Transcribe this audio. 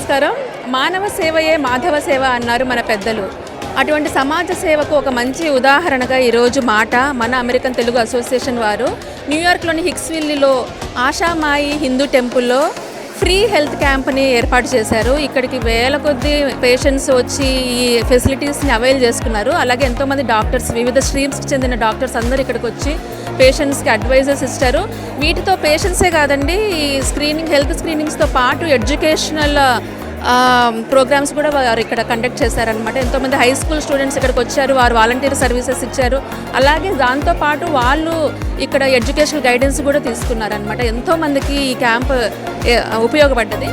నమస్కారం. మానవ సేవయే మాధవ సేవ అన్నారు మన పెద్దలు. అటువంటి సమాజ సేవకు ఒక మంచి ఉదాహరణగా ఈరోజు మన అమెరికన్ తెలుగు అసోసియేషన్ వారు న్యూయార్క్లోని హిక్స్విల్లీలో ఆశామాయి హిందూ టెంపుల్లో ఫ్రీ హెల్త్ క్యాంప్ని ఏర్పాటు చేశారు. ఇక్కడికి వేల కొద్ది పేషెంట్స్ వచ్చి ఈ ఫెసిలిటీస్ని అవైల్ చేసుకున్నారు. అలాగే ఎంతోమంది డాక్టర్స్, వివిధ స్ట్రీమ్స్కి చెందిన డాక్టర్స్ అందరూ ఇక్కడికి వచ్చి పేషెంట్స్కి అడ్వైజర్స్ ఇస్తారు. వీటితో పేషెంట్సే కాదండి, ఈ హెల్త్ స్క్రీనింగ్స్తో పాటు ఎడ్యుకేషనల్ ప్రోగ్రామ్స్ కూడా వారు ఇక్కడ కండక్ట్ చేశారనమాట. ఎంతోమంది హై స్కూల్ స్టూడెంట్స్ ఇక్కడికి వచ్చారు, వారు వాలంటీర్ సర్వీసెస్ ఇచ్చారు. అలాగే దాంతోపాటు వాళ్ళు ఇక్కడ ఎడ్యుకేషనల్ గైడెన్స్ కూడా తీసుకున్నారనమాట. ఎంతోమందికి ఈ క్యాంప్ ఉపయోగపడ్డది.